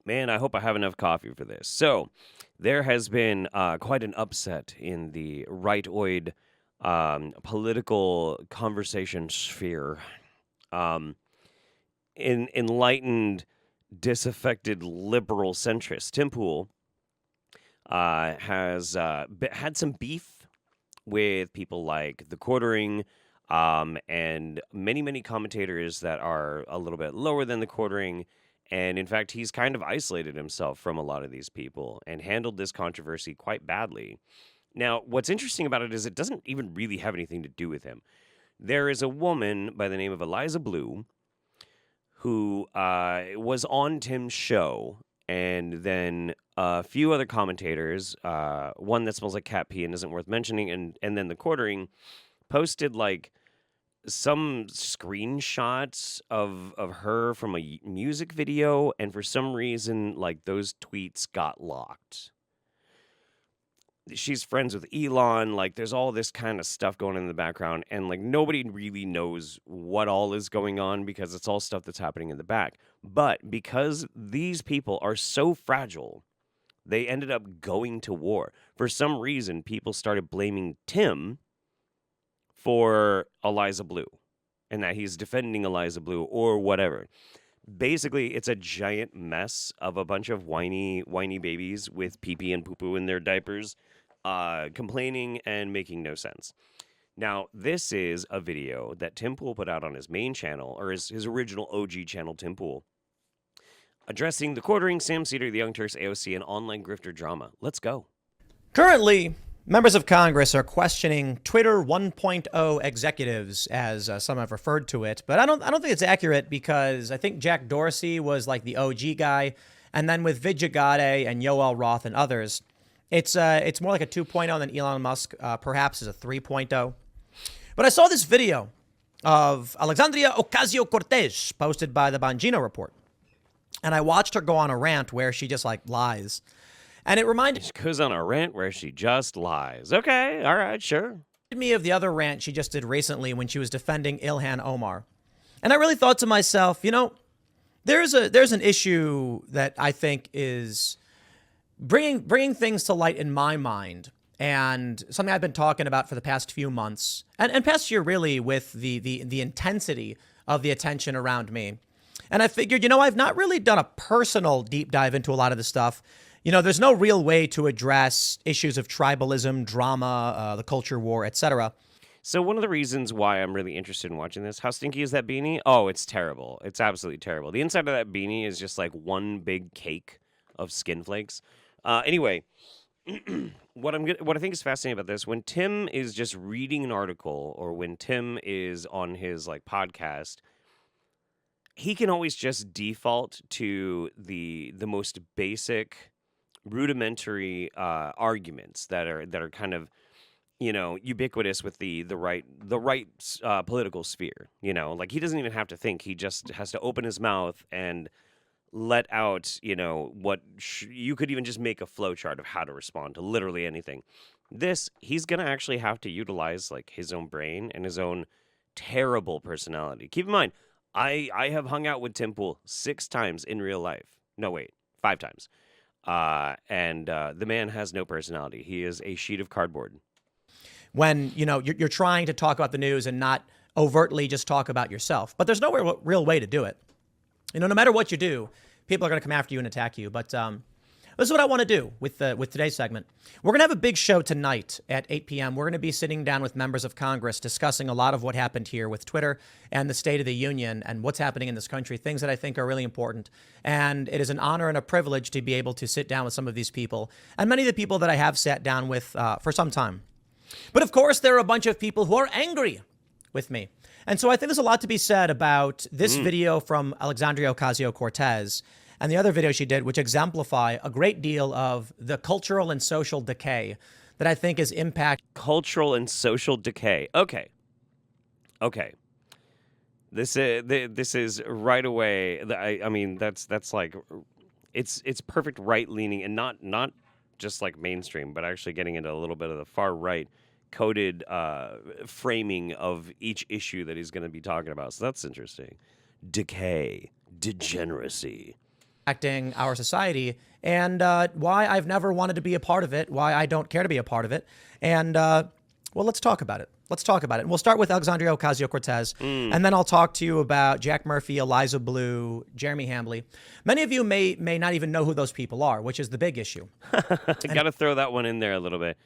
Man, I hope I have enough coffee for this. So, there has been quite an upset in the rightoid political conversation sphere. Um, enlightened, disaffected liberal centrist Tim Pool has had some beef with people like the Quartering and many commentators that are a little bit lower than the Quartering. And in fact, he's kind of isolated himself from a lot of these people and handled this controversy quite badly. Now, what's interesting about it is it doesn't even really have anything to do with him. There is a woman by the name of Eliza Blue who was on Tim's show, and then a few other commentators, one that smells like cat pee and isn't worth mentioning, and then the Quartering posted like some screenshots of her from a music video, and for some reason, like those tweets got locked. She's friends with Elon. Like, there's all this kind of stuff going on in the background, and like nobody really knows what all is going on because it's all stuff that's happening in the back. But because these people are so fragile, they ended up going to war. For some reason, people started blaming Tim for Eliza Blue and that he's defending Eliza Blue or whatever. Basically, it's a giant mess of a bunch of whiny babies with pee-pee and poo-poo in their diapers, complaining and making no sense. Now, this is a video that Tim Pool put out on his main channel, or his original OG channel, Tim Pool, addressing the Quartering, Sam Cedar, the Young Turks, AOC, and online grifter drama. Let's go. Currently, members of Congress are questioning Twitter 1.0 executives, as some have referred to it. But I don't think it's accurate, because I think Jack Dorsey was like the OG guy. And then with Vijay Gadde and Yoel Roth and others, it's more like a 2.0 than Elon Musk perhaps is a 3.0. But I saw this video of Alexandria Ocasio-Cortez posted by the Bongino Report. And I watched her go on a rant where she just like lies. And it reminded She goes on a rant where she just lies. Okay, all right, sure. me of the other rant she just did recently when she was defending Ilhan Omar. And I really thought to myself, you know, there's an issue that I think is bringing things to light in my mind, and something I've been talking about for the past few months and past year, really, with the intensity of the attention around me. And I figured, you know, I've not really done a personal deep dive into a lot of this stuff. You know, there's no real way to address issues of tribalism, drama, the culture war, etc. So one of the reasons why I'm really interested in watching this, how stinky is that beanie? Oh, it's terrible. It's absolutely terrible. The inside of that beanie is just like one big cake of skin flakes. Anyway, what I think is fascinating about this, when Tim is just reading an article or when Tim is on his like podcast, he can always just default to the most basic, rudimentary arguments that are kind of, you know, ubiquitous with the right political sphere. You know, like he doesn't even have to think; he just has to open his mouth and let out, you know, what you could even just make a flowchart of how to respond to literally anything. This, he's gonna actually have to utilize like his own brain and his own terrible personality. Keep in mind, I have hung out with Tim Pool 6 times in real life. No, wait, 5 times. And the man has no personality. He is a sheet of cardboard. When, you know, you're trying to talk about the news and not overtly just talk about yourself. But there's no real way to do it. You know, no matter what you do, people are going to come after you and attack you. But this is what I want to do with today's segment. We're going to have a big show tonight at 8 p.m. We're going to be sitting down with members of Congress discussing a lot of what happened here with Twitter and the State of the Union and what's happening in this country, things that I think are really important. And it is an honor and a privilege to be able to sit down with some of these people and many of the people that I have sat down with for some time. But of course, there are a bunch of people who are angry with me. And so I think there's a lot to be said about this video from Alexandria Ocasio-Cortez and the other video she did, which exemplify a great deal of the cultural and social decay that I think is impact. Cultural and social decay. Okay. This is right away. I mean, that's like, it's perfect right leaning and not just like mainstream, but actually getting into a little bit of the far right coded framing of each issue that he's going to be talking about. So that's interesting. Decay, degeneracy. acting our society, and why I've never wanted to be a part of it, why I don't care to be a part of it. And, well, let's talk about it. Let's talk about it. And we'll start with Alexandria Ocasio-Cortez, and then I'll talk to you about Jack Murphy, Eliza Blue, Jeremy Hambley. Many of you may not even know who those people are, which is the big issue. Got to throw that one in there a little bit.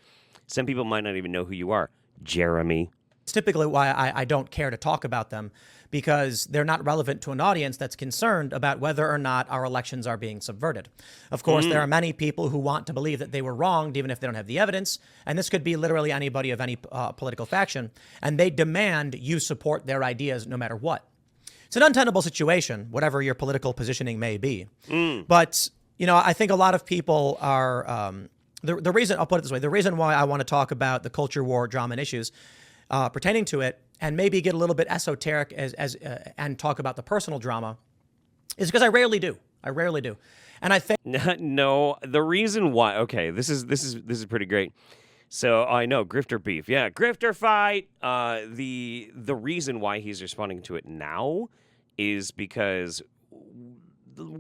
Some people might not even know who you are. Jeremy. It's typically why I don't care to talk about them, because they're not relevant to an audience that's concerned about whether or not our elections are being subverted. Of course, there are many people who want to believe that they were wronged, even if they don't have the evidence. And this could be literally anybody of any political faction. And they demand you support their ideas no matter what. It's an untenable situation, whatever your political positioning may be. But, you know, I think a lot of people are, the reason, I'll put it this way, the reason why I want to talk about the culture war, drama, and issues pertaining to it, and maybe get a little bit esoteric and talk about the personal drama, is because I rarely do. I rarely do. And I think No, the reason why. Okay, this is pretty great. So I know grifter beef. Yeah, grifter fight. The reason why he's responding to it now is because,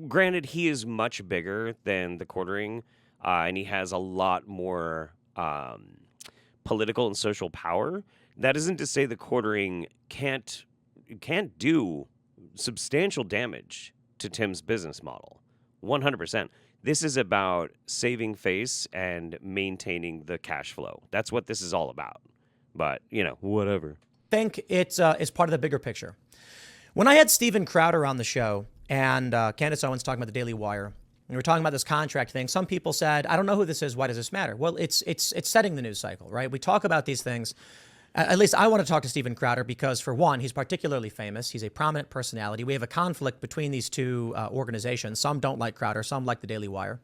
granted, he is much bigger than the quartering, and he has a lot more political and social power. That isn't to say the quartering can't do substantial damage to Tim's business model. 100%. This is about saving face and maintaining the cash flow. That's what this is all about. But, you know, whatever. I think it's part of the bigger picture. When I had Steven Crowder on the show and Candace Owens talking about the Daily Wire, and we were talking about this contract thing, some people said, I don't know who this is. Why does this matter? Well, it's setting the news cycle, right? We talk about these things. At least I want to talk to Steven Crowder because, for one, he's particularly famous. He's a prominent personality. We have a conflict between these two organizations. Some don't like Crowder. Some like the Daily Wire.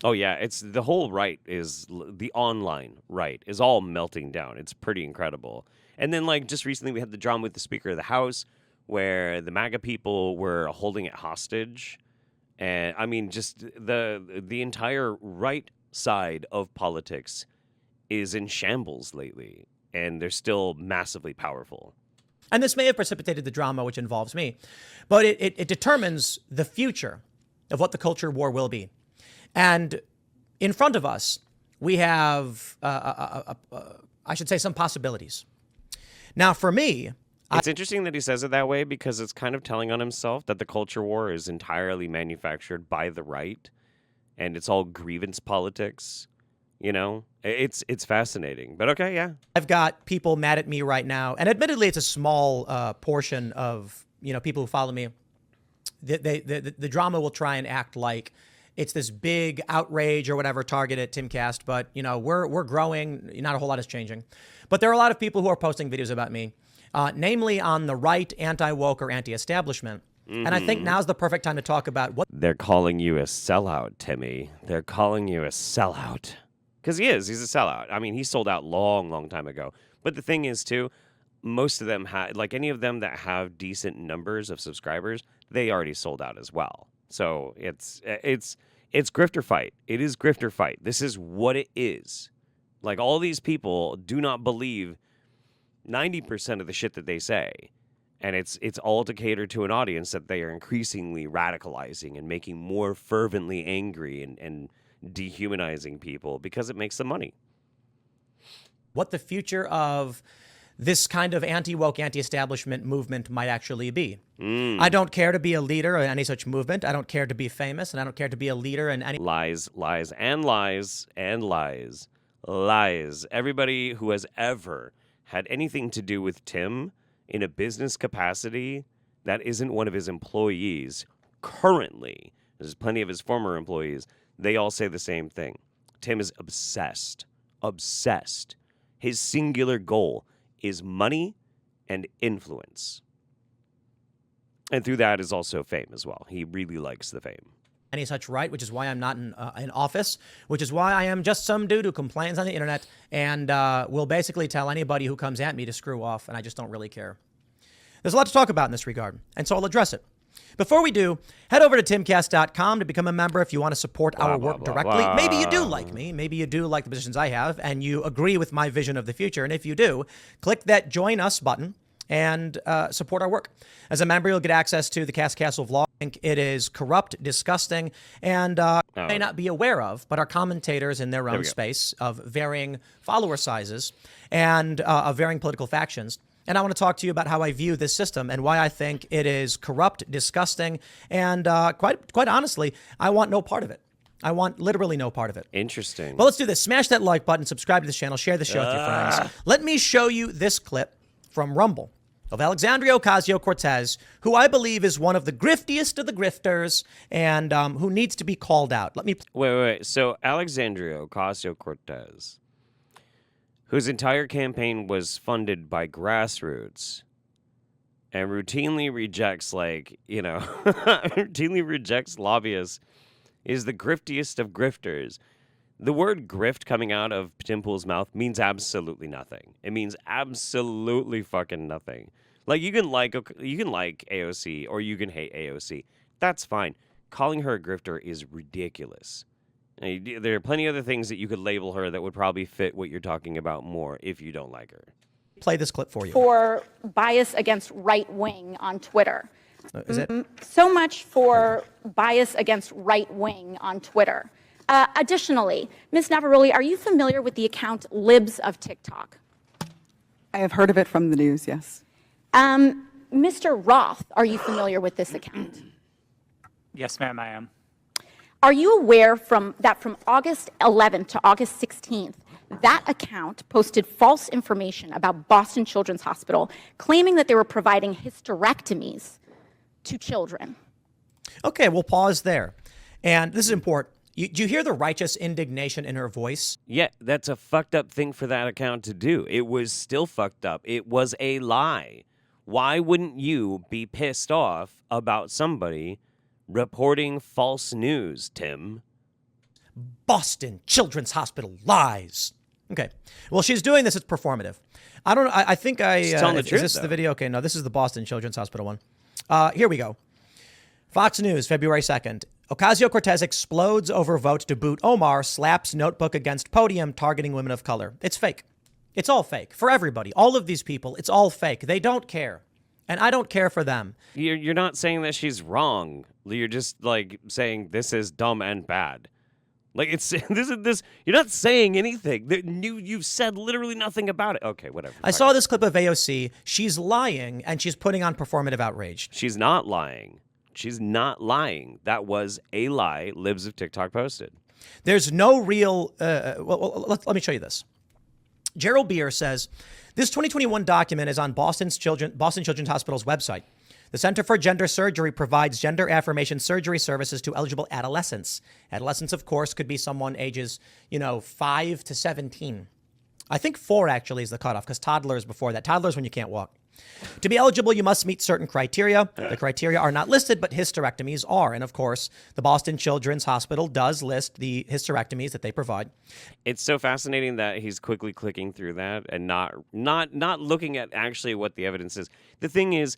Oh, yeah. It's the whole right is the online right is all melting down. It's pretty incredible. And then, like, just recently we had the drama with the Speaker of the House where the MAGA people were holding it hostage. And I mean, just the entire right side of politics is in shambles lately. And they're still massively powerful. And this may have precipitated the drama, which involves me, but it determines the future of what the culture war will be. And in front of us, we have, I should say, some possibilities. Now, for me, it's interesting that he says it that way because it's kind of telling on himself that the culture war is entirely manufactured by the right, and it's all grievance politics. You know, it's fascinating, but okay, yeah. I've got people mad at me right now, and admittedly, it's a small portion of, you know, people who follow me. The drama will try and act like it's this big outrage or whatever targeted at Timcast, but you know, we're growing. Not a whole lot is changing, but there are a lot of people who are posting videos about me, namely on the right, anti-woke or anti-establishment. And I think now's the perfect time to talk about what they're calling you a sellout, Timmy. They're calling you a sellout. Because he's a sellout. I mean, he sold out long time ago. But the thing is, too, most of them have, like any of them that have decent numbers of subscribers, they already sold out as well. So it's grifter fight. It is grifter fight. This is what it is. Like, all these people do not believe 90% of the shit that they say. And it's all to cater to an audience that they are increasingly radicalizing and making more fervently angry and dehumanizing people because it makes them money. What the future of this kind of anti-woke, anti-establishment movement might actually be. I don't care to be a leader in any such movement. I don't care to be famous, and I don't care to be a leader in any... Lies, and lies, and lies. Lies. Everybody who has ever had anything to do with Tim in a business capacity that isn't one of his employees currently, there's plenty of his former employees, they all say the same thing. Tim is obsessed. Obsessed. His singular goal is money and influence. And through that is also fame as well. He really likes the fame. Any such right, which is why I'm not in office, which is why I am just some dude who complains on the internet and will basically tell anybody who comes at me to screw off, and I just don't really care. There's a lot to talk about in this regard, and so I'll address it. Before we do, head over to timcast.com to become a member if you want to support our work directly. Maybe you do like me. Maybe you do like the positions I have, and you agree with my vision of the future. And if you do, click that Join Us button and support our work. As a member, you'll get access to the Cast Castle vlog. think it is corrupt, disgusting, and may not be aware of, but are commentators in their own space of varying follower sizes and of varying political factions. And I want to talk to you about how I view this system and why I think it is corrupt, disgusting, and quite honestly, I want no part of it. I want literally no part of it. Interesting. Well, let's do this. Smash that like button, subscribe to this channel, share the show with your friends. Let me show you this clip from Rumble of Alexandria Ocasio-Cortez, who I believe is one of the griftiest of the grifters and who needs to be called out. Let me... Wait. So Alexandria Ocasio-Cortez, whose entire campaign was funded by grassroots and routinely rejects, routinely rejects lobbyists, is the griftiest of grifters. The word grift coming out of Tim Pool's mouth means absolutely nothing. It means absolutely fucking nothing. Like, you can like AOC or you can hate AOC. That's fine. Calling her a grifter is ridiculous. There are plenty of other things that you could label her that would probably fit what you're talking about more if you don't like her. Play this clip for you. For bias against right wing on Twitter. Is it? So much for bias against right wing on Twitter. Additionally, Ms. Navaroli, are you familiar with the account Libs of TikTok? I have heard of it from the news, yes. Mr. Roth, are you familiar with this account? Yes, ma'am, I am. Are you aware that from August 11th to August 16th, that account posted false information about Boston Children's Hospital, claiming that they were providing hysterectomies to children? Okay, we'll pause there. And this is important. Do you hear the righteous indignation in her voice? Yeah, that's a fucked up thing for that account to do. It was still fucked up. It was a lie. Why wouldn't you be pissed off about somebody reporting false news, Tim? Boston Children's Hospital lies. Okay. Well, she's doing this. It's performative. I don't know. I think She's telling the truth, is this though. the video? Okay, no, this is the Boston Children's Hospital one. Here we go. Fox News, February 2nd. Ocasio-Cortez explodes over vote to boot Omar, slaps notebook against podium, targeting women of color. It's fake. It's all fake. For everybody. All of these people, it's all fake. They don't care. And I don't care for them. You're not saying that she's wrong. You're just, saying this is dumb and bad. This. You're not saying anything. You've said literally nothing about it. Okay, whatever. I saw this clip of AOC. She's lying, and she's putting on performative outrage. She's not lying. She's not lying. That was a lie Libs of TikTok posted. There's no real... let me show you this. Gerald Beer says, this 2021 document is on Boston Children's Hospital's website. The Center for Gender Surgery provides gender affirmation surgery services to eligible adolescents. Adolescents, of course, could be someone ages, 5 to 17. I think 4 actually is the cutoff because toddlers before that. Toddlers when you can't walk. To be eligible, you must meet certain criteria. The criteria are not listed, but hysterectomies are. And of course, the Boston Children's Hospital does list the hysterectomies that they provide. It's so fascinating that he's quickly clicking through that and not looking at actually what the evidence is. The thing is,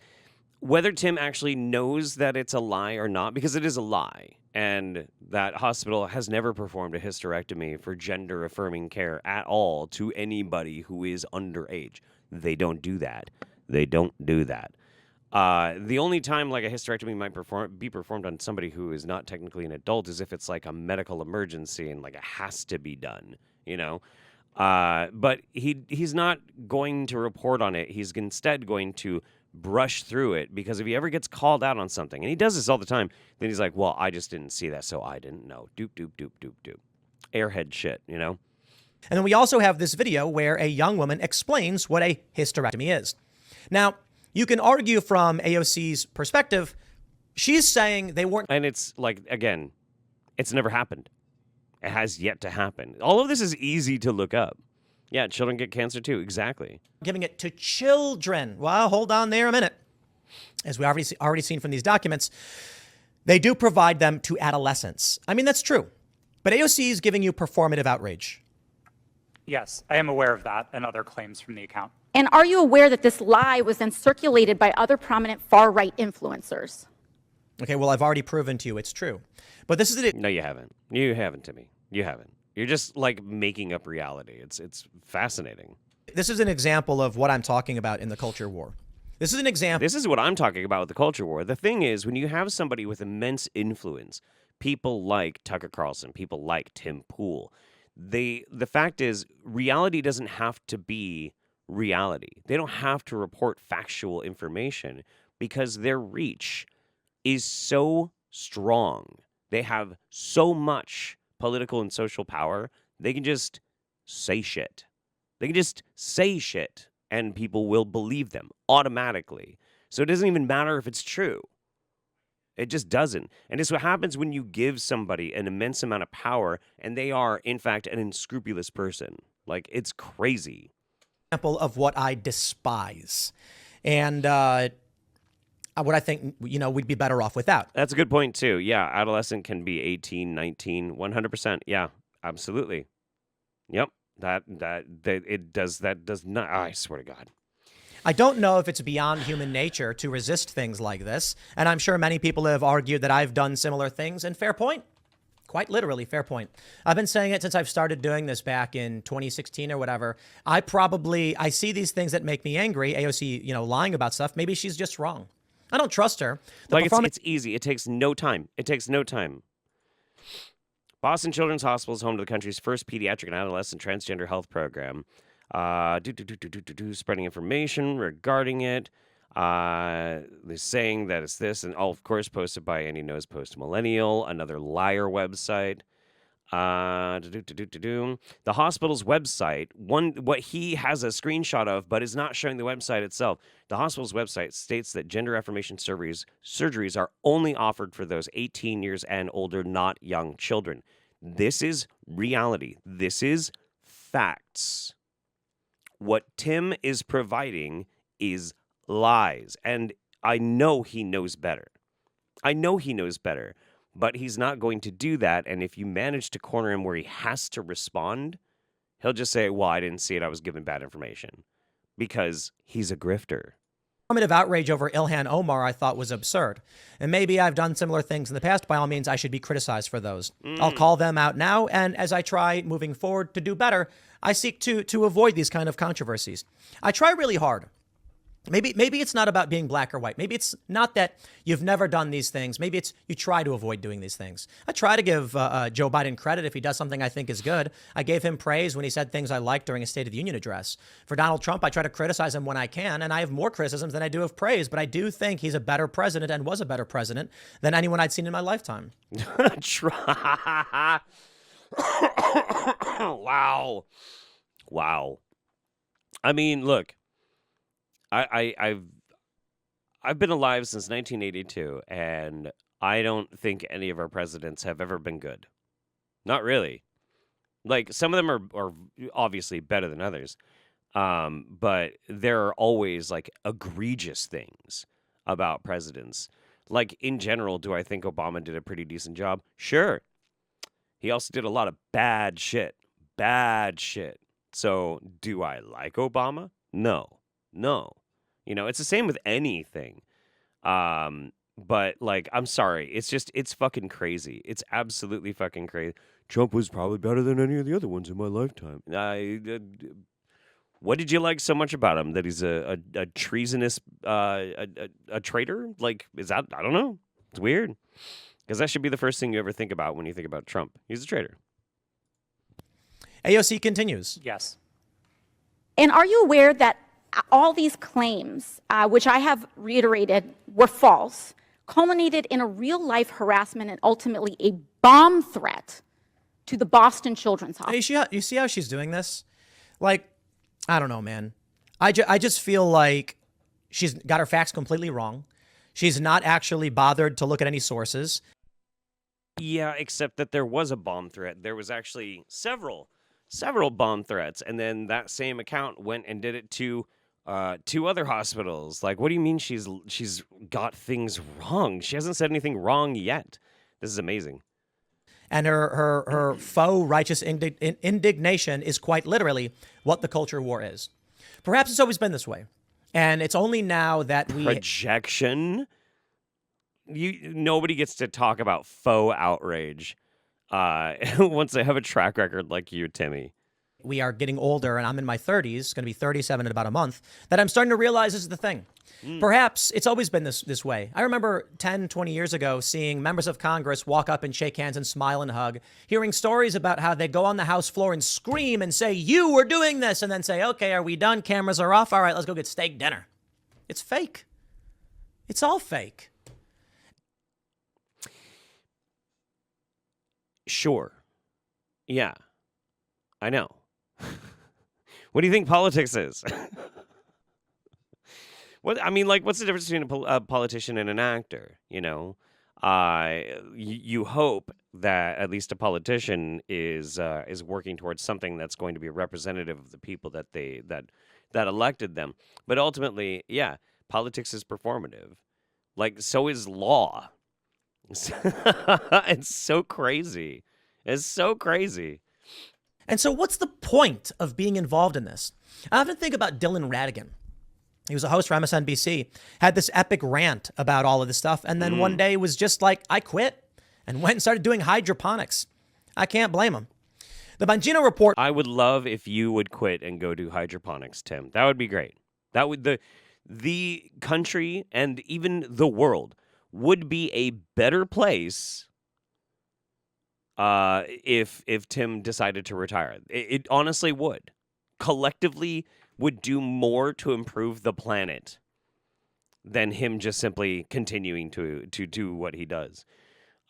whether Tim actually knows that it's a lie or not, because it is a lie, and that hospital has never performed a hysterectomy for gender-affirming care at all to anybody who is underage. They don't do that. They don't do that. The only time a hysterectomy might be performed on somebody who is not technically an adult is if it's a medical emergency and it has to be done, But he's not going to report on it. He's instead going to brush through it because if he ever gets called out on something, and he does this all the time, then he's like, well, I just didn't see that, so I didn't know. Doop, doop, doop, doop, doop. Airhead shit, And then we also have this video where a young woman explains what a hysterectomy is. Now, you can argue from AOC's perspective, she's saying they weren't... And it's again, it's never happened. It has yet to happen. All of this is easy to look up. Yeah, children get cancer too, exactly. Giving it to children. Well, hold on there a minute. As we already seen from these documents, they do provide them to adolescents. I mean, that's true. But AOC is giving you performative outrage. Yes, I am aware of that and other claims from the account. And are you aware that this lie was then circulated by other prominent far-right influencers? Okay, well, I've already proven to you it's true. But this is... No, you haven't. You haven't, Timmy. You haven't. You're just making up reality. It's fascinating. This is an example of what I'm talking about in the culture war. This is an example. This is what I'm talking about with the culture war. The thing is, when you have somebody with immense influence, people like Tucker Carlson, people like Tim Pool, the fact is, reality doesn't have to be reality. They don't have to report factual information because their reach is so strong. They have so much political and social power, they can just say shit. They can just say shit and people will believe them automatically. So it doesn't even matter if it's true. It just doesn't. And it's what happens when you give somebody an immense amount of power and they are, in fact, an unscrupulous person. Like, it's crazy. Example of what I despise. And what I think, we'd be better off without. That's a good point, too. Yeah, adolescent can be 18, 19, 100%. Yeah, absolutely. Yep. That does not, I swear to God. I don't know if it's beyond human nature to resist things like this. And I'm sure many people have argued that I've done similar things, and fair point. Quite literally, fair point. I've been saying it since I've started doing this back in 2016 or whatever. I see these things that make me angry. AOC, lying about stuff. Maybe she's just wrong. I don't trust her. It's easy. It takes no time. Boston Children's Hospital is home to the country's first pediatric and adolescent transgender health program. Spreading information regarding it. They're saying that it's this, and all, of course, posted by Andy Knows Post Millennial, another liar website. The hospital's website, what he has a screenshot of, but is not showing the website itself. The hospital's website states that gender affirmation surgeries are only offered for those 18 years and older, not young children. This is reality. This is facts. What Tim is providing is lies, and I know he knows better. But he's not going to do that, and if you manage to corner him where he has to respond, he'll just say, well, I didn't see it, I was given bad information. Because he's a grifter. Of outrage over Ilhan Omar I thought was absurd. And maybe I've done similar things in the past. By all means, I should be criticized for those. I'll call them out now, and as I try moving forward to do better, I seek to avoid these kind of controversies. I try really hard. Maybe it's not about being black or white. Maybe it's not that you've never done these things. Maybe it's you try to avoid doing these things. I try to give Joe Biden credit if he does something I think is good. I gave him praise when he said things I liked during a State of the Union address. For Donald Trump, I try to criticize him when I can, and I have more criticisms than I do of praise. But I do think he's a better president and was a better president than anyone I'd seen in my lifetime. Wow. I mean, look. I've been alive since 1982, and I don't think any of our presidents have ever been good. Not really. Like, some of them are obviously better than others, but there are always, like, egregious things about presidents. Like, in general, do I think Obama did a pretty decent job? Sure. He also did a lot of bad shit. So, do I like Obama? No. It's the same with anything. But, like, I'm sorry. It's fucking crazy. It's absolutely fucking crazy. Trump was probably better than any of the other ones in my lifetime. What did you like so much about him? That he's a treasonous, a traitor? Like, is that, I don't know. It's weird. Because that should be the first thing you ever think about when you think about Trump. He's a traitor. AOC continues. Yes. And are you aware that all these claims, which I have reiterated were false, culminated in a real-life harassment and ultimately a bomb threat to the Boston Children's Hospital? You see how she's doing this? Like, I don't know, man. I just feel like she's got her facts completely wrong. She's not actually bothered to look at any sources. Yeah, except that there was a bomb threat. There was actually several bomb threats, and then that same account went and did it to two other hospitals. Like, what do you mean she's got things wrong? She hasn't said anything wrong yet. This is amazing. And her faux righteous indignation is quite literally what the culture war is. Perhaps it's always been this way. And it's only now that projection. Nobody gets to talk about faux outrage once they have a track record like you, Timmy. we are getting older, and I'm in my 30s, going to be 37 in about a month, that I'm starting to realize this is the thing. Perhaps it's always been this way. I remember 10, 20 years ago seeing members of Congress walk up and shake hands and smile and hug, hearing stories about how they go on the House floor and scream and say, "You were doing this," and then say, "Okay, are we done? Cameras are off. All right, let's go get steak dinner." It's fake. It's all fake. Sure. Yeah. I know. What do you think politics is? What's the difference between a politician and an actor? You hope that at least a politician is working towards something that's going to be representative of the people that elected them. But ultimately, yeah, politics is performative. Like, so is law. It's so crazy. It's so crazy. And so what's the point of being involved in this? I often think about Dylan Ratigan. He was a host for MSNBC, had this epic rant about all of this stuff, and then one day was just like, I quit, and went and started doing hydroponics. I can't blame him. The Bongino report. I would love if you would quit and go do hydroponics, Tim. That would be great. That would the country and even the world would be a better place if Tim decided to retire. It honestly would. Collectively would do more to improve the planet than him just simply continuing to do what he does.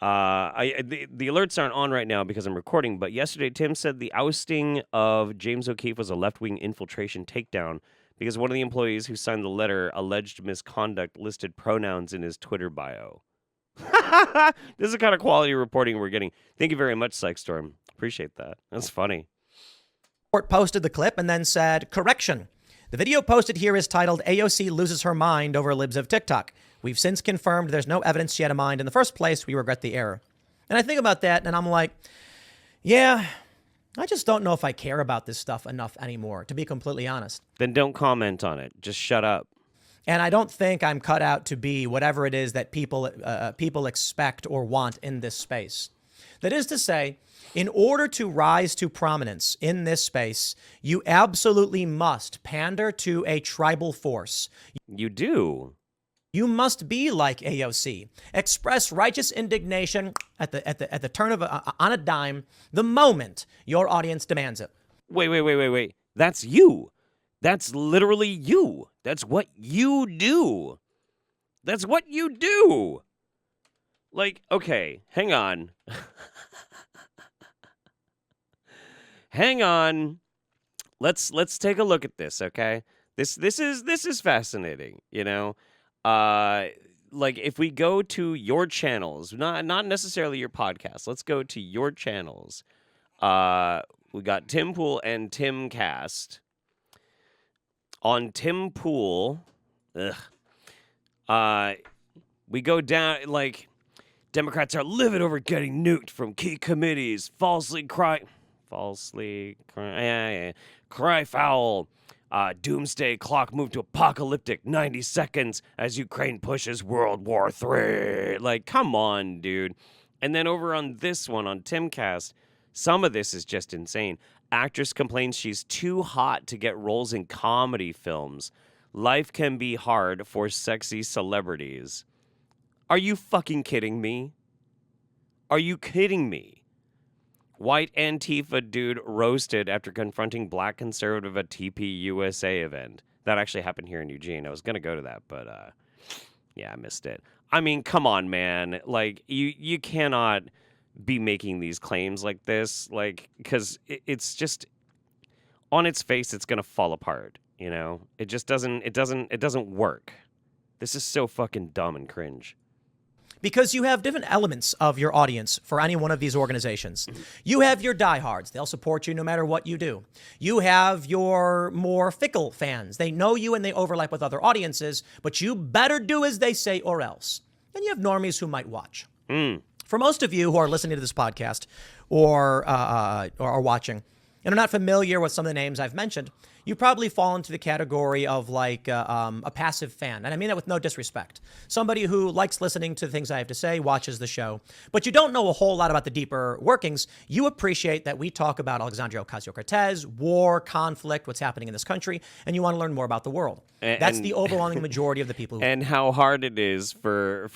The alerts aren't on right now because I'm recording, but yesterday Tim said the ousting of James O'Keefe was a left-wing infiltration takedown because one of the employees who signed the letter alleged misconduct listed pronouns in his Twitter bio. This is the kind of quality reporting we're getting. Thank you very much, Psychstorm. Appreciate that. That's funny. Posted the clip and then said, correction. The video posted here is titled AOC loses her mind over libs of TikTok. We've since confirmed there's no evidence she had a mind in the first place. We regret the error. And I think about that and I'm like, yeah, I just don't know if I care about this stuff enough anymore, to be completely honest. Then don't comment on it. Just shut up. And I don't think I'm cut out to be whatever it is that people expect or want in this space. That is to say, in order to rise to prominence in this space, you absolutely must pander to a tribal force. You do. You must be like AOC. Express righteous indignation at the turn of on a dime the moment your audience demands it. Wait. That's you. That's literally you. That's what you do. That's what you do. Like, okay, hang on. Hang on. Let's take a look at this, okay? This is fascinating, Like if we go to your channels, not necessarily your podcast. Let's go to your channels. We got Tim Pool and Tim Cast. On Tim Pool, we go down like Democrats are livid over getting nuked from key committees, cry foul. Doomsday clock moved to apocalyptic 90 seconds as Ukraine pushes World War III. Like, come on, dude. And then over on this one, on Timcast, some of this is just insane. Actress complains she's too hot to get roles in comedy films. Life can be hard for sexy celebrities. Are you fucking kidding me? Are you kidding me? White Antifa dude roasted after confronting black conservative at TPUSA event. That actually happened here in Eugene. I was going to go to that, but yeah, I missed it. I mean, come on, man. Like, you cannot be making these claims like this, like, because it's just, on its face, it's going to fall apart, It just doesn't work. This is so fucking dumb and cringe. Because you have different elements of your audience for any one of these organizations. You have your diehards. They'll support you no matter what you do. You have your more fickle fans. They know you and they overlap with other audiences, but you better do as they say or else. And you have normies who might watch. For most of you who are listening to this podcast or are watching and are not familiar with some of the names I've mentioned, you probably fall into the category of like a passive fan. And I mean that with no disrespect. Somebody who likes listening to the things I have to say, watches the show, but you don't know a whole lot about the deeper workings. You appreciate that we talk about Alexandria Ocasio-Cortez, war, conflict, what's happening in this country, and you want to learn more about the world. That's the overwhelming majority of the people who... And how hard it is for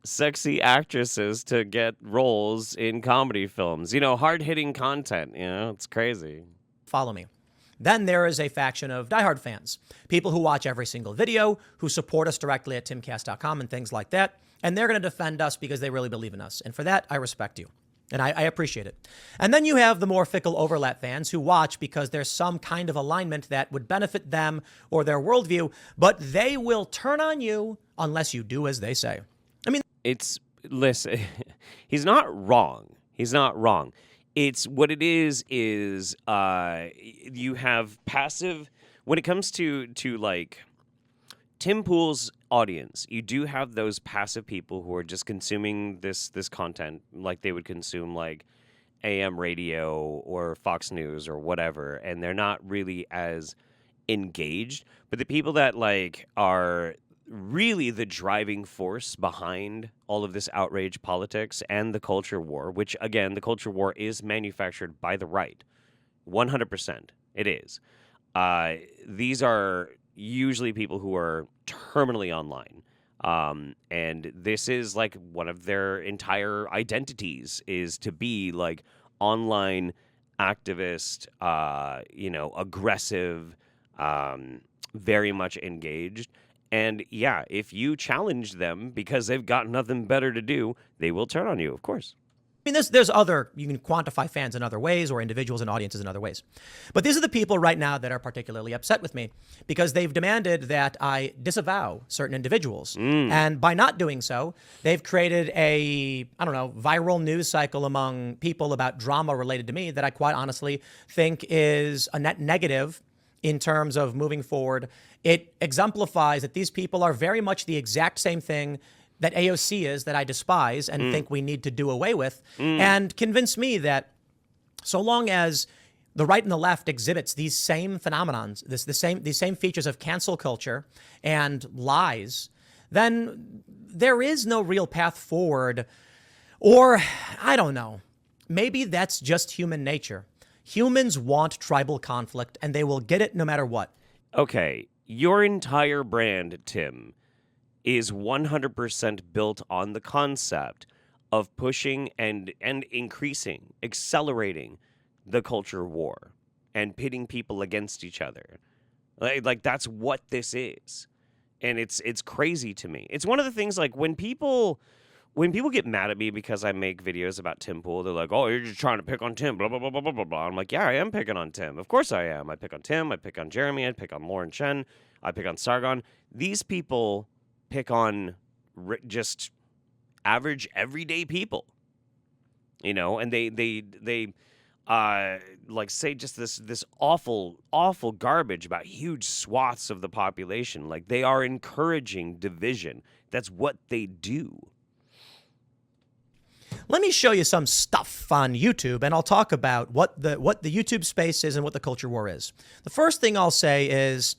sexy actresses to get roles in comedy films. You know, hard-hitting content, you know, it's crazy. Follow me. Then there is a faction of diehard fans, people who watch every single video, who support us directly at timcast.com and things like that. And they're going to defend us because they really believe in us. And for that, I respect you. And I appreciate it. And then you have the more fickle overlap fans who watch because there's some kind of alignment that would benefit them or their worldview, but they will turn on you unless you do as they say. I mean, listen, he's not wrong. He's not wrong. It's what it is you have passive, when it comes to like Tim Pool's audience, you do have those passive people who are just consuming this content like they would consume like AM radio or Fox News or whatever, and they're not really as engaged. But the people that like are really the driving force behind all of this outrage politics and the culture war, which again, the culture war is manufactured by the right. 100%. It is. These are usually people who are terminally online. And this is like one of their entire identities is to be like online activist, aggressive, very much engaged. And yeah, if you challenge them because they've got nothing better to do, they will turn on you, of course. I mean, there's other, you can quantify fans in other ways or individuals and audiences in other ways. But these are the people right now that are particularly upset with me because they've demanded that I disavow certain individuals. And by not doing so, they've created a, viral news cycle among people about drama related to me that I quite honestly think is a net negative in terms of moving forward. It exemplifies that these people are very much the exact same thing that AOC is, that I despise and think we need to do away with, and convince me that so long as the right and the left exhibits these same phenomenons, these same features of cancel culture and lies, then there is no real path forward. Or, I don't know, maybe that's just human nature. Humans want tribal conflict, and they will get it no matter what. Okay, your entire brand, Tim, is 100% built on the concept of pushing and increasing, accelerating the culture war and pitting people against each other. Like that's what this is. And it's crazy to me. It's one of the things like when people get mad at me because I make videos about Tim Pool, they're like, "Oh, you're just trying to pick on Tim, blah, blah, blah, blah, blah, blah, blah." I'm like, yeah, I am picking on Tim. Of course I am. I pick on Tim. I pick on Jeremy. I pick on Lauren Chen. I pick on Sargon. These people pick on just average, everyday people, and they like say just this awful garbage about huge swaths of the population. Like they are encouraging division. That's what they do. Let me show you some stuff on YouTube, and I'll talk about what the YouTube space is and what the culture war is. The first thing I'll say is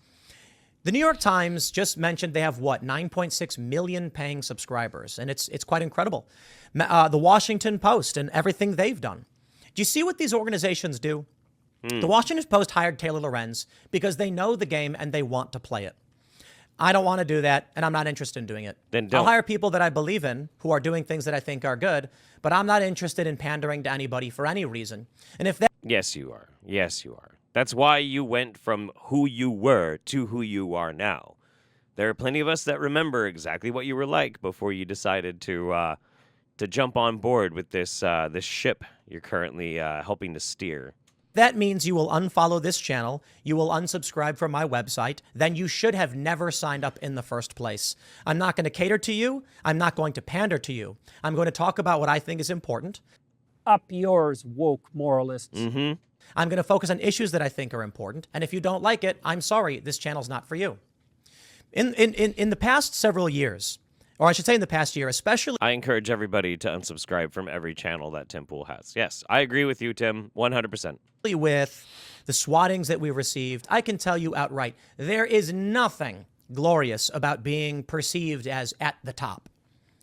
the New York Times just mentioned they have, 9.6 million paying subscribers, and it's quite incredible. The Washington Post and everything they've done. Do you see what these organizations do? The Washington Post hired Taylor Lorenz because they know the game and they want to play it. I don't want to do that, and I'm not interested in doing it. Then don't. I'll hire people that I believe in who are doing things that I think are good, but I'm not interested in pandering to anybody for any reason. And if that... Yes, you are. Yes, you are. That's why you went from who you were to who you are now. There are plenty of us that remember exactly what you were like before you decided to jump on board with this ship you're currently helping to steer. That means you will unfollow this channel, you will unsubscribe from my website, then you should have never signed up in the first place. I'm not going to cater to you. I'm not going to pander to you. I'm going to talk about what I think is important. Up yours, woke moralists. I'm going to focus on issues that I think are important. And if you don't like it, I'm sorry, this channel's not for you. In the past several years, or I should say in the past year, especially I encourage everybody to unsubscribe from every channel that Tim Pool has. Yes, I agree with you, Tim, 100%. with the swattings that we received, I can tell you outright, there is nothing glorious about being perceived as at the top.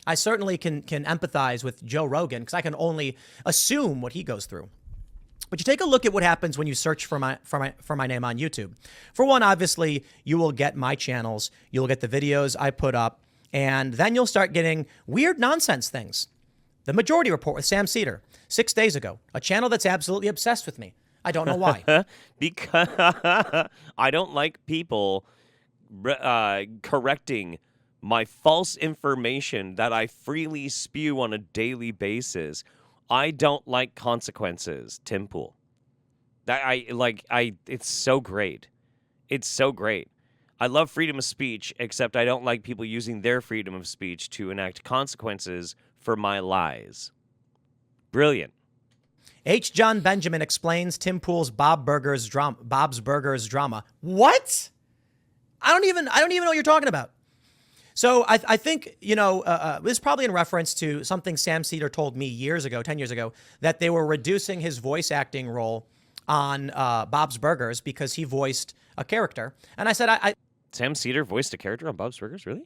I certainly can empathize with Joe Rogan because I can only assume what he goes through. But you take a look at what happens when you search for my name on YouTube. For one, obviously, you will get my channels, you'll get the videos I put up, and then you'll start getting weird nonsense things. The Majority Report with Sam Cedar, 6 days ago, a channel that's absolutely obsessed with me. I don't know why. Because I don't like people correcting my false information that I freely spew on a daily basis. I don't like consequences, Tim Pool. It's so great. It's so great. I love freedom of speech, except I don't like people using their freedom of speech to enact consequences for my lies. Brilliant. H. John Benjamin explains Tim Pool's Bob's Burgers drama. What? I don't even know what you're talking about. So I think, this is probably in reference to something Sam Cedar told me 10 years ago, that they were reducing his voice acting role on Bob's Burgers because he voiced a character. And I said, Sam Cedar voiced a character on Bob's Burgers? Really?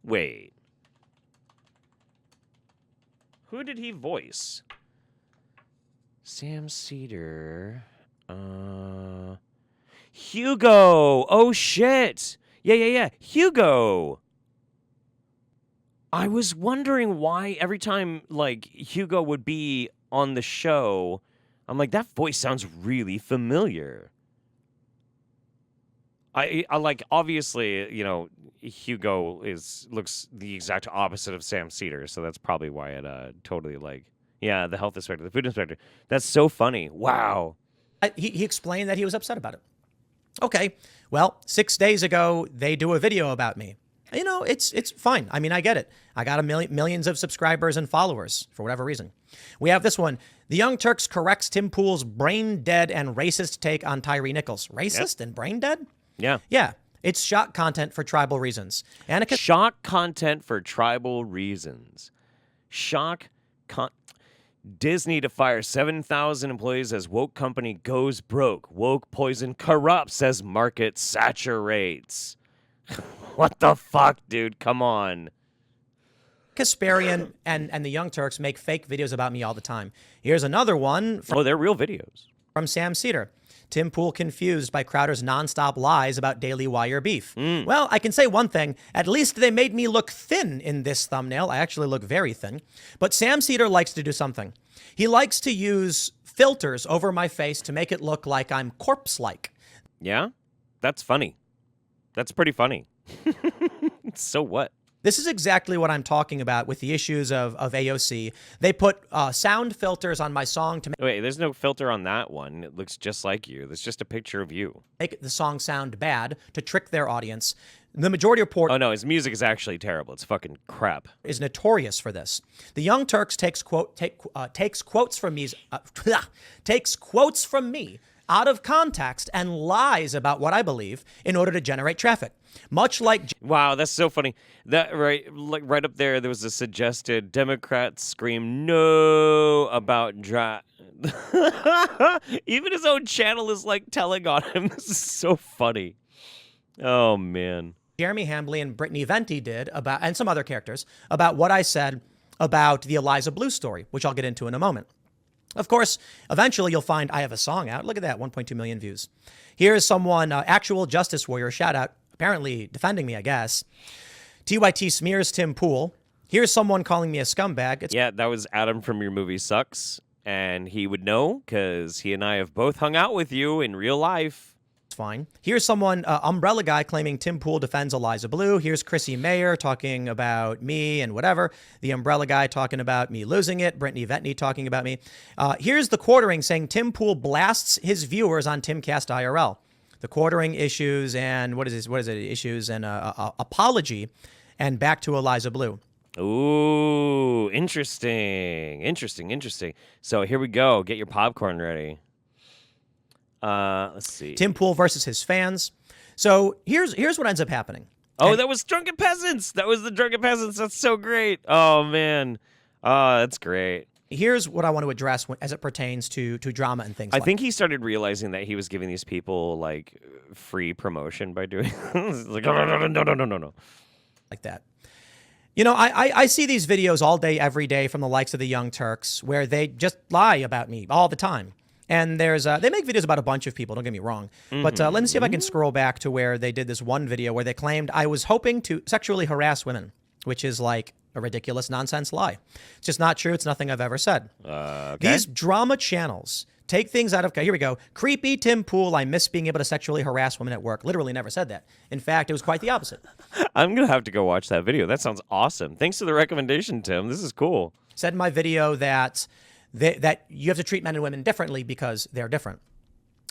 Wait. Who did he voice? Sam Cedar. Hugo. Oh, shit. Yeah. Hugo. I was wondering why every time, Hugo would be on the show, I'm like, that voice sounds really familiar. I obviously, Hugo looks the exact opposite of Sam Cedar, so that's probably why it totally the health inspector, the food inspector. That's so funny. Wow. he explained that he was upset about it. Okay, well, 6 days ago, they do a video about me. It's fine. I mean, I get it. I got millions of subscribers and followers for whatever reason. We have this one. The Young Turks corrects Tim Pool's brain dead and racist take on Tyree Nichols. Racist and brain dead? Yeah. Yeah. It's shock content for tribal reasons. Shock content for tribal reasons. Disney to fire 7,000 employees as woke company goes broke. Woke poison corrupts as market saturates. What the fuck, dude? Come on. Kasparian and the Young Turks make fake videos about me all the time. Here's another one They're real videos. from Sam Cedar. Tim Pool confused by Crowder's nonstop lies about Daily Wire beef. Well, I can say one thing. At least they made me look thin in this thumbnail. I actually look very thin. But Sam Cedar likes to do something. He likes to use filters over my face to make it look like I'm corpse-like. Yeah? That's funny. That's pretty funny. So what? This is exactly what I'm talking about with the issues of AOC. They put sound filters on my song to Wait, there's no filter on that one. It looks just like you. There's just a picture of you. make the song sound bad, to trick their audience. The Majority Report Oh, no, his music is actually terrible. It's fucking crap. is notorious for this. The Young Turks takes quotes from me out of context and lies about what I believe in order to generate traffic. Much like Wow, that's so funny. That right up there was a suggested Democrats scream no about Even his own channel is telling on him. This is so funny. Oh man. Jeremy Hambley and Brittany Venti did about, and some other characters, about what I said about the Eliza Blue story, which I'll get into in a moment. Of course, eventually you'll find I have a song out. Look at that, 1.2 million views. Here's someone, actual justice warrior, shout out, apparently defending me, I guess. TYT smears Tim Pool. Here's someone calling me a scumbag. Yeah, that was Adam from your movie Sucks. And he would know because he and I have both hung out with you in real life. It's fine. Here's someone, Umbrella Guy, claiming Tim Pool defends Eliza Blue. Here's Chrissy Mayer talking about me and whatever. The Umbrella Guy talking about me losing it. Brittany Ventney talking about me. Here's the Quartering saying Tim Pool blasts his viewers on Timcast IRL. The Quartering issues and what is it? Issues and apology, and back to Eliza Blue. Ooh, interesting. So here we go. Get your popcorn ready. Let's see. Tim Pool versus his fans. So here's what ends up happening. Oh, that was Drunken Peasants. That was the Drunken Peasants. That's so great. Oh, man. That's great. Here's what I want to address as it pertains to drama and things I like think he started realizing that he was giving these people like free promotion by doing like, no. like that. You know, I see these videos all day, every day from the likes of the Young Turks where they just lie about me all the time. And there's they make videos about a bunch of people, don't get me wrong. But let me see if I can scroll back to where they did this one video where they claimed I was hoping to sexually harass women, which is like a ridiculous nonsense lie. It's just not true. It's nothing I've ever said. Okay. These drama channels take things out of... Okay, here we go. Creepy Tim Pool, I miss being able to sexually harass women at work. Literally never said that. In fact, it was quite the opposite. I'm going to have to go watch that video. That sounds awesome. Thanks for the recommendation, Tim. This is cool. Said in my video that that you have to treat men and women differently because they're different.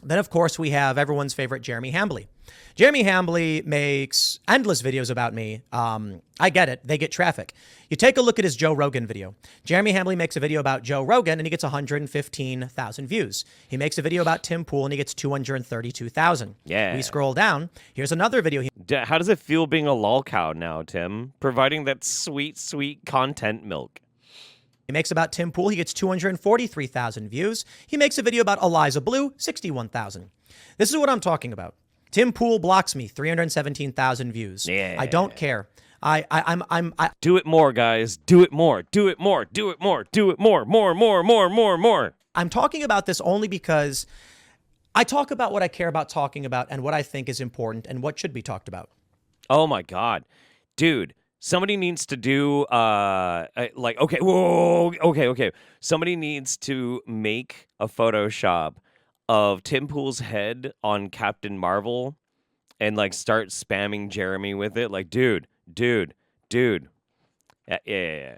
Then, of course, we have everyone's favorite Jeremy Hambley. Jeremy Hambley makes endless videos about me. I get it. They get traffic. You take a look at his Joe Rogan video. Jeremy Hambley makes a video about Joe Rogan, and he gets 115,000 views. He makes a video about Tim Pool, and he gets 232,000. Yeah. We scroll down. Here's another video. How does it feel being a lol cow now, Tim? Providing that sweet, sweet content milk. He makes about Tim Pool. He gets 243,000 views. He makes a video about Eliza Blue, 61,000. This is what I'm talking about. Tim Pool blocks me, 317,000 views. Yeah. I don't care. I'm Do it more, guys. Do it more. Do it more. Do it more. Do it more. More. I'm talking about this only because I talk about what I care about talking about and what I think is important and what should be talked about. Oh my God. Dude, somebody needs to do like, okay, whoa, okay. Somebody needs to make a Photoshop of Tim Pool's head on Captain Marvel and like start spamming Jeremy with it. Like, dude. Yeah.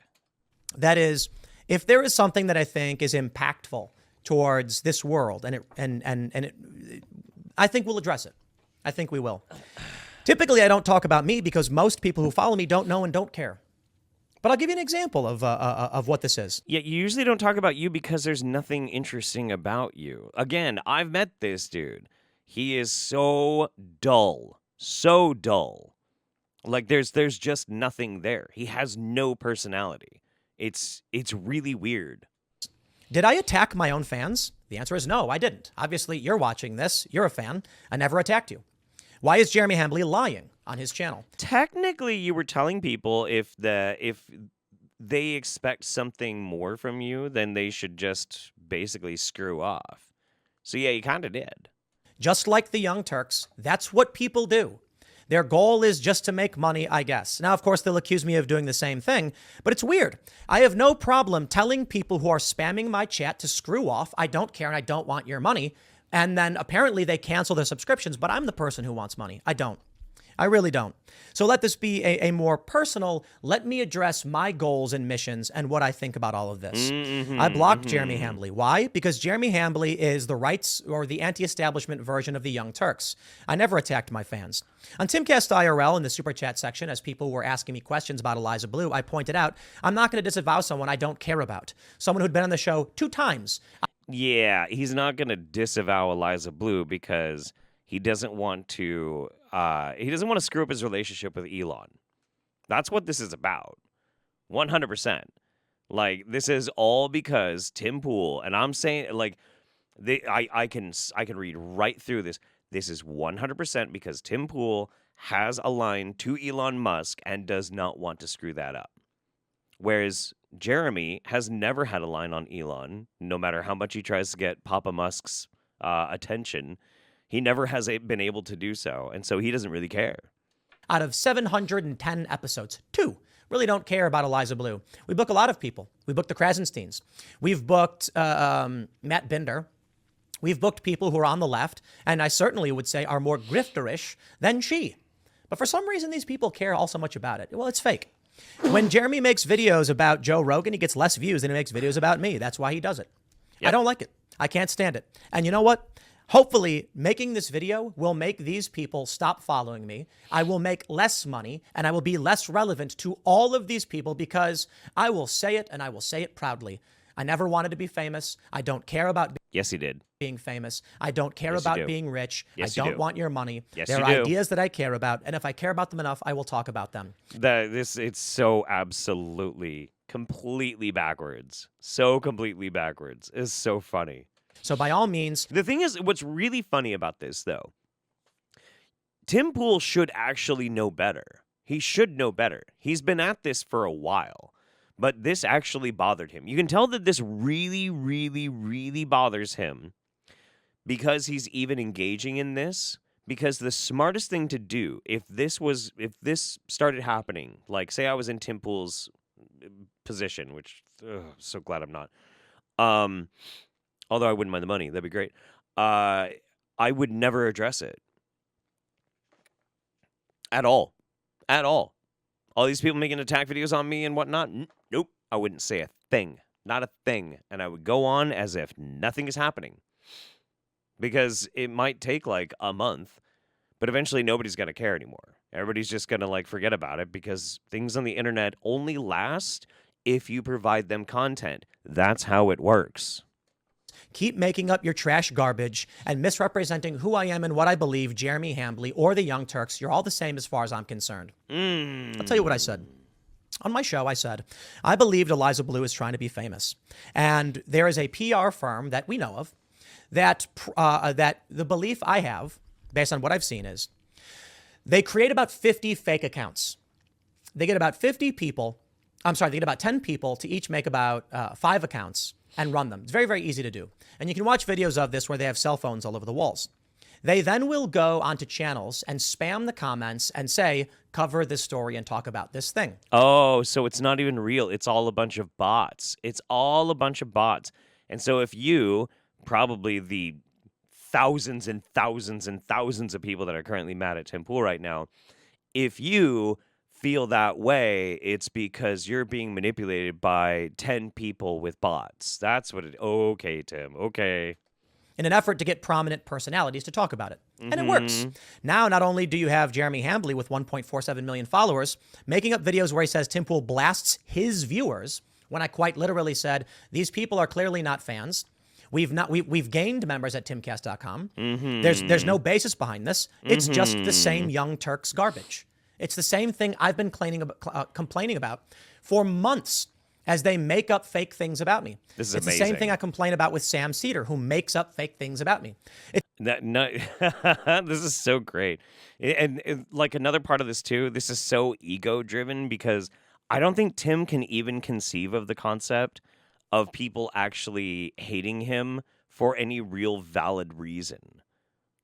That is, if there is something that I think is impactful towards this world, I think we'll address it. I think we will. Typically, I don't talk about me because most people who follow me don't know and don't care. But I'll give you an example of what this is. Yeah, you usually don't talk about you because there's nothing interesting about you. Again, I've met this dude. He is so dull. So dull. Like there's just nothing there. He has no personality. It's really weird. Did I attack my own fans? The answer is no, I didn't. Obviously, you're watching this. You're a fan. I never attacked you. Why is Jeremy Hambley lying on his channel? Technically, you were telling people if they expect something more from you, then they should just basically screw off. So yeah, you kind of did. Just like the Young Turks, that's what people do. Their goal is just to make money, I guess. Now, of course, they'll accuse me of doing the same thing, but it's weird. I have no problem telling people who are spamming my chat to screw off. I don't care and I don't want your money. And then apparently they cancel their subscriptions, but I'm the person who wants money. I don't. I really don't. So let this be a more personal, let me address my goals and missions and what I think about all of this. I blocked Jeremy Hambley. Why? Because Jeremy Hambley is the rights or the anti-establishment version of the Young Turks. I never attacked my fans. On Timcast IRL in the super chat section, as people were asking me questions about Eliza Blue, I pointed out, I'm not going to disavow someone I don't care about. Someone who'd been on the show 2 times. Yeah, he's not going to disavow Eliza Blue because he doesn't want to screw up his relationship with Elon. That's what this is about. 100%. Like, this is all because Tim Pool, and I'm saying, like, I can read right through this. This is 100% because Tim Pool has a line to Elon Musk and does not want to screw that up. Whereas Jeremy has never had a line on Elon, no matter how much he tries to get Papa Musk's attention. He never has been able to do so, and so he doesn't really care. Out of 710 episodes, 2 really don't care about Eliza Blue. We book a lot of people. We booked the Krasensteins. We've booked Matt Binder. We've booked people who are on the left, and I certainly would say are more grifterish than she. But for some reason, these people care all so much about it. Well, it's fake. When Jeremy makes videos about Joe Rogan, he gets less views than he makes videos about me. That's why he does it. Yep. I don't like it. I can't stand it. And you know what? Hopefully, making this video will make these people stop following me. I will make less money, and I will be less relevant to all of these people because I will say it, and I will say it proudly. I never wanted to be famous. I don't care about Yes, he did. being famous. I don't care Yes, you about do. being rich. Yes, I you don't do. want your money. Yes, there you are do. ideas that I care about, and if I care about them enough, I will talk about them. It's so absolutely, completely backwards. So completely backwards. It's so funny. So by all means, The thing is, what's really funny about this, though, Tim Pool should actually know better. He should know better. He's been at this for a while, but this actually bothered him. You can tell that this really, really, really bothers him because he's even engaging in this. Because the smartest thing to do, if this started happening, like say I was in Tim Pool's position, which so glad I'm not. Although I wouldn't mind the money, that'd be great. I would never address it at all. At all. All these people making attack videos on me and whatnot. Nope. I wouldn't say a thing. Not a thing. And I would go on as if nothing is happening. Because it might take like a month, but eventually nobody's going to care anymore. Everybody's just going to like forget about it because things on the internet only last if you provide them content. That's how it works. keep making up your trash garbage and misrepresenting who I am and what I believe, Jeremy Hambley or the Young Turks. You're all the same as far as I'm concerned. I'll tell you what I said. On my show, I said, I believed Eliza Blue is trying to be famous. And there is a PR firm that we know of that the belief I have, based on what I've seen, is they create about 50 fake accounts. They get about 50 people. They get about 10 people to each make about 5 accounts and run them. It's very, very easy to do. And you can watch videos of this where they have cell phones all over the walls. They then will go onto channels and spam the comments and say, cover this story and talk about this thing. Oh, so it's not even real. It's all a bunch of bots. It's all a bunch of bots. And so if you, probably the thousands and thousands and thousands of people that are currently mad at Tim Pool right now, if you feel that way, it's because you're being manipulated by 10 people with bots. That's what it... Okay, Tim. Okay. In an effort to get prominent personalities to talk about it. And it works. Now, not only do you have Jeremy Hambley with 1.47 million followers making up videos where he says Tim Pool blasts his viewers, when I quite literally said, these people are clearly not fans. We've gained members at timcast.com. There's no basis behind this. It's just the same Young Turks garbage. It's the same thing I've been complaining about for months as they make up fake things about me. This is it's amazing. the same thing I complain about with Sam Cedar, who makes up fake things about me. This is so great. And like another part of this too, this is so ego driven because I don't think Tim can even conceive of the concept of people actually hating him for any real valid reason.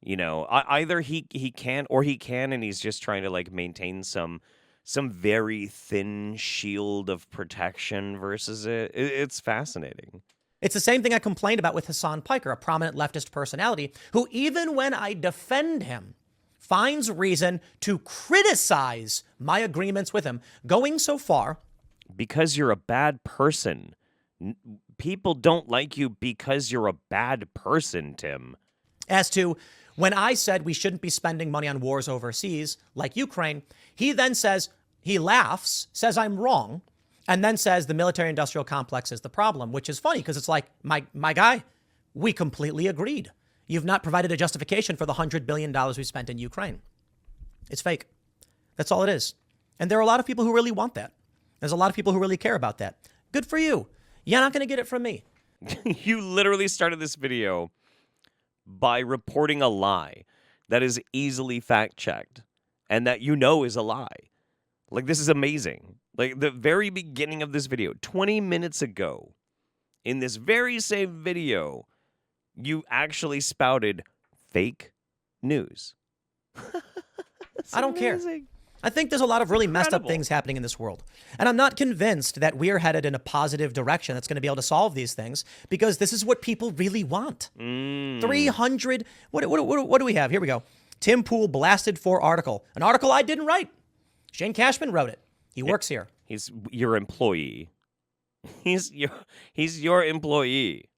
You know, either he can't or he can, and he's just trying to like maintain some very thin shield of protection versus it. It's fascinating. It's the same thing I complained about with Hassan Piker, a prominent leftist personality who, even when I defend him, finds reason to criticize my agreements with him, going so far. Because you're a bad person. People don't like you because you're a bad person, Tim. As to when I said we shouldn't be spending money on wars overseas, like Ukraine, he then says, he laughs, says I'm wrong, and then says the military-industrial complex is the problem, which is funny because it's like, my guy, we completely agreed. You've not provided a justification for the $100 billion we spent in Ukraine. It's fake. That's all it is. And there are a lot of people who really want that. There's a lot of people who really care about that. Good for you. You're not going to get it from me. You literally started this video by reporting a lie that is easily fact-checked and that you know is a lie. Like, this is amazing. Like, the very beginning of this video, 20 minutes ago, in this very same video, you actually spouted fake news. I don't care. I think there's a lot of really messed up things happening in this world. And I'm not convinced that we're headed in a positive direction that's going to be able to solve these things because this is what people really want. 300. What do we have? Here we go. Tim Pool blasted for article. An article I didn't write. Shane Cashman wrote it. He works here. He's your employee. He's your employee.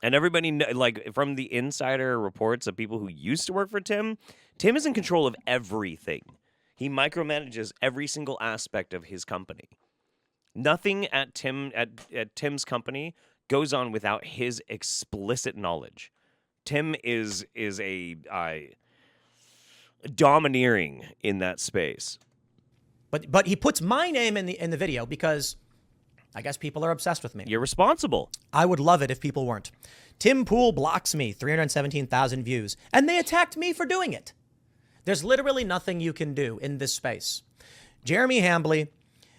And everybody, like, from the insider reports of people who used to work for Tim is in control of everything. He micromanages every single aspect of his company. Nothing at Tim's company goes on without his explicit knowledge. Tim is a domineering in that space. But he puts my name in the video because I guess people are obsessed with me. You're responsible. I would love it if people weren't. Tim Pool blocks me, 317,000 views, and they attacked me for doing it. There's literally nothing you can do in this space. Jeremy Hambley,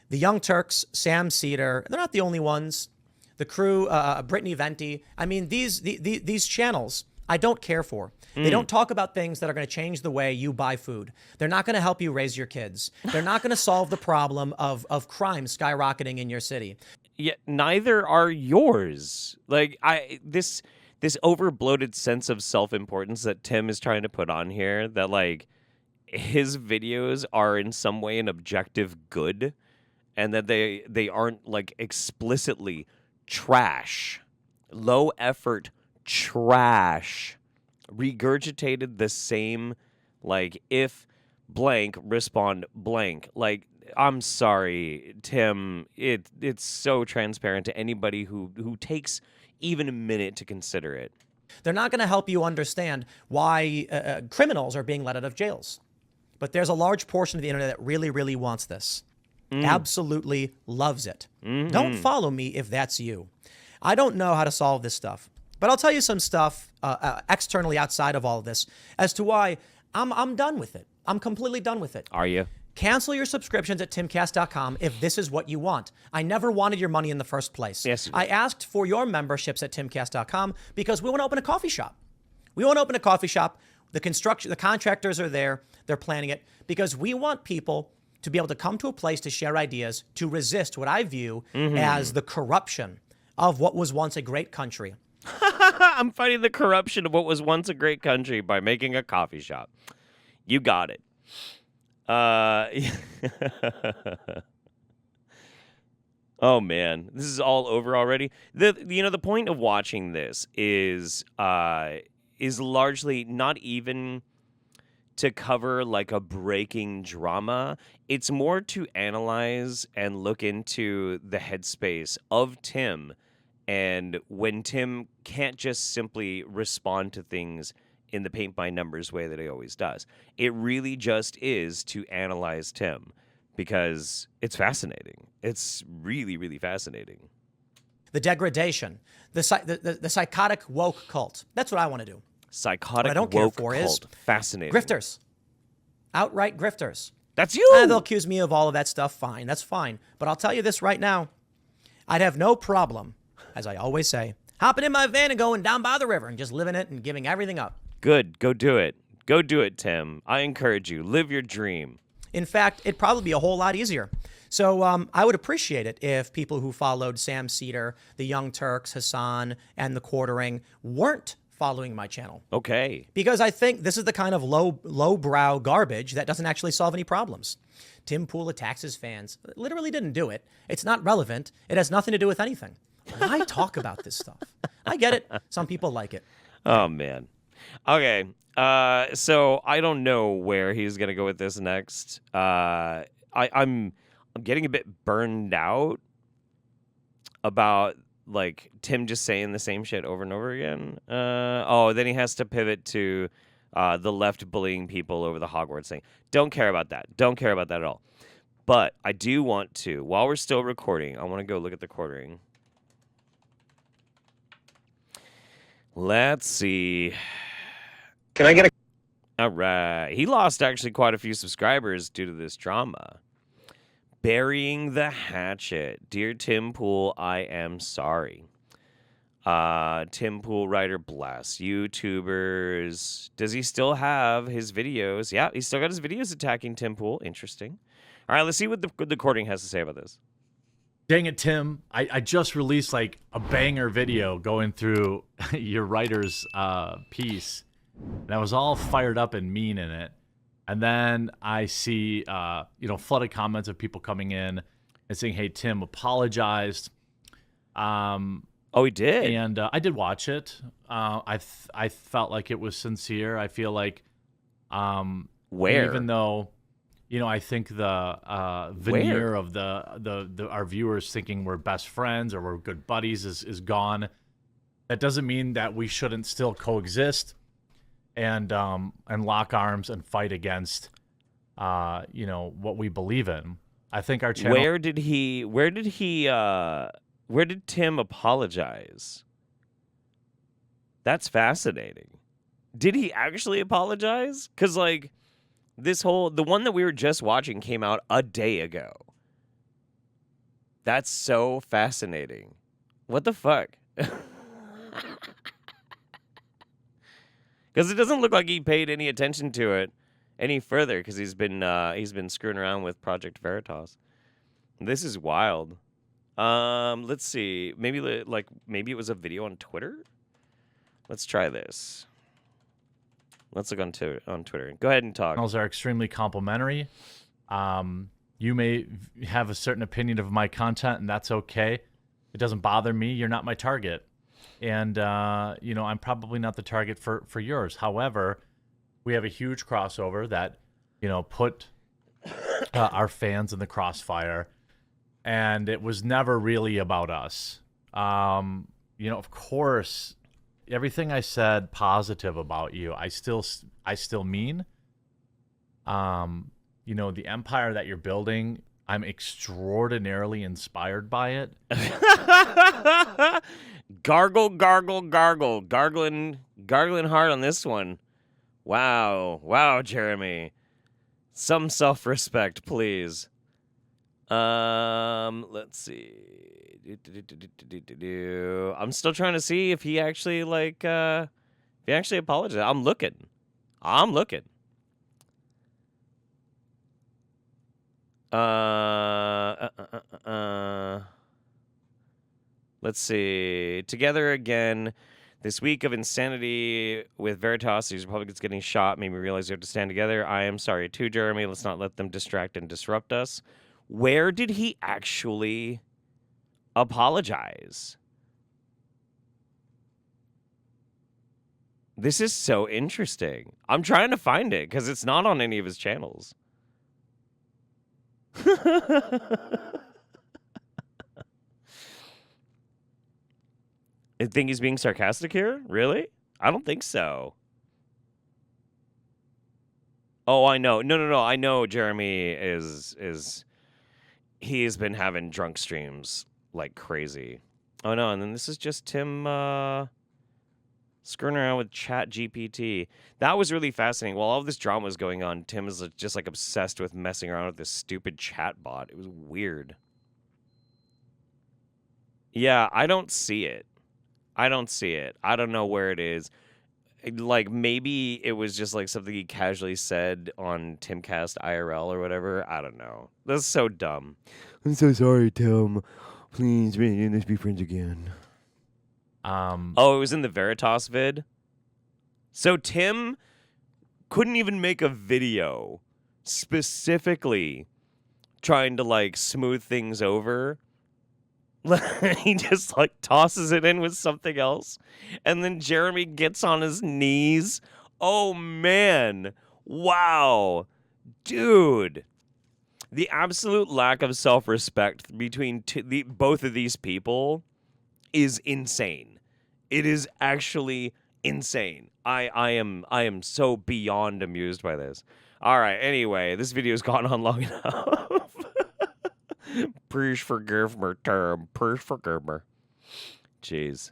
the Young Turks, Sam Cedar, they're not the only ones. The crew, Brittany Venti. I mean, these channels, I don't care for. They don't talk about things that are going to change the way you buy food. They're not going to help you raise your kids. They're not going to solve the problem of crime skyrocketing in your city. Yet neither are yours. Like this overbloated sense of self-importance that Tim is trying to put on here, that like his videos are in some way an objective good, and that they aren't like explicitly trash, low effort trash, regurgitated the same, like, if blank respond blank. Like, I'm sorry, Tim, it's so transparent to anybody who takes even a minute to consider it. They're not going to help you understand why criminals are being let out of jails. But there's a large portion of the internet that really, really wants this. Absolutely loves it. Don't follow me if that's you. I don't know how to solve this stuff. But I'll tell you some stuff externally outside of all of this as to why I'm done with it. I'm completely done with it. Are you? Cancel your subscriptions at timcast.com if this is what you want. I never wanted your money in the first place. Yes, I asked for your memberships at timcast.com because we want to open a coffee shop. We want to open a coffee shop. The contractors are there. They're planning it because we want people to be able to come to a place to share ideas, to resist what I view as the corruption of what was once a great country. I'm fighting the corruption of what was once a great country by making a coffee shop. You got it. Oh man, this is all over already. The point of watching this is largely not even to cover like a breaking drama. It's more to analyze and look into the headspace of Tim, and when Tim can't just simply respond to things in the paint by numbers way that he always does. It really just is to analyze Tim because it's fascinating. It's really, really fascinating. The degradation, the psychotic woke cult. That's what I want to do. Psychotic what I don't woke care for cult. is Fascinating. Grifters. Outright grifters. That's you. They'll accuse me of all of that stuff. Fine. That's fine. But I'll tell you this right now. I'd have no problem, as I always say, hopping in my van and going down by the river and just living it and giving everything up. Good. Go do it. Go do it, Tim. I encourage you. Live your dream. In fact, it'd probably be a whole lot easier. So I would appreciate it if people who followed Sam Cedar, the Young Turks, Hassan, and the Quartering weren't following my channel. Okay. Because I think this is the kind of lowbrow garbage that doesn't actually solve any problems. Tim Pool attacks his fans. Literally didn't do it. It's not relevant. It has nothing to do with anything. Why talk about this stuff? I get it. Some people like it. Oh, man. Okay. So I don't know where he's going to go with this next. I'm getting a bit burned out about like Tim just saying the same shit over and over again. Then he has to pivot to the left bullying people over the Hogwarts thing. Don't care about that. Don't care about that at all. But I do want to, while we're still recording, I want to go look at the quartering. Let's see. Can I get a... All right. He lost actually quite a few subscribers due to this drama. Burying the hatchet. Dear Tim Pool, I am sorry. Tim Pool writer, bless. YouTubers. Does he still have his videos? Yeah, he's still got his videos attacking Tim Pool. Interesting. All right, let's see what the recording has to say about this. Dang it, Tim. I just released like a banger video going through your writer's piece. And I was all fired up and mean in it. And then I see, flooded comments of people coming in and saying, hey, Tim apologized. Oh, he did? And I did watch it. I felt like it was sincere. I feel like where? even though, I think the veneer of the our viewers thinking we're best friends or we're good buddies is gone. That doesn't mean that we shouldn't still coexist and lock arms and fight against what we believe in. I think our channel. Where did Tim apologize? That's fascinating. Did he actually apologize? Because, like, the one that we were just watching came out a day ago. That's so fascinating. What the fuck? Because it doesn't look like he paid any attention to it any further, because he's been screwing around with Project Veritas. This is wild. Let's see. Maybe it was a video on Twitter. Let's try this. Let's look on Twitter. Go ahead and talk. Channels are extremely complimentary. You may have a certain opinion of my content, and that's okay. It doesn't bother me. You're not my target. And, I'm probably not the target for yours. However, we have a huge crossover that, put our fans in the crossfire. And it was never really about us. Of course, everything I said positive about you, I still mean. The empire that you're building, I'm extraordinarily inspired by it. Gargle, gargling hard on this one. Wow, Jeremy. Some self-respect, please. Let's see. I'm still trying to see if he actually apologized. I'm looking. Let's see. Together again. This week of insanity with Veritas, these Republicans getting shot, made me realize we have to stand together. I am sorry too, Jeremy. Let's not let them distract and disrupt us. Where did he actually apologize? This is so interesting. I'm trying to find it because it's not on any of his channels. I think he's being sarcastic here? Really? I don't think so. Oh, I know. No. I know Jeremy is he's been having drunk streams like crazy. Oh no, and then this is just Tim screwing around with Chat GPT. That was really fascinating. While all of this drama was going on, Tim is just like obsessed with messing around with this stupid chat bot. It was weird. Yeah, I don't see it. I don't know where it is. Like, maybe it was just like something he casually said on Timcast IRL or whatever. I don't know. That's so dumb. I'm so sorry, Tim. Please, let's be friends again. Oh, it was in the Veritas vid? So Tim couldn't even make a video specifically trying to, like, smooth things over. He just, like, tosses it in with something else. And then Jeremy gets on his knees. Oh, man. Wow. Dude. The absolute lack of self-respect between both of these people is insane. It is actually insane. I am so beyond amused by this. All right, anyway, this video's gone on long enough. Please forgive me, Tim. Please forgive me. Jeez.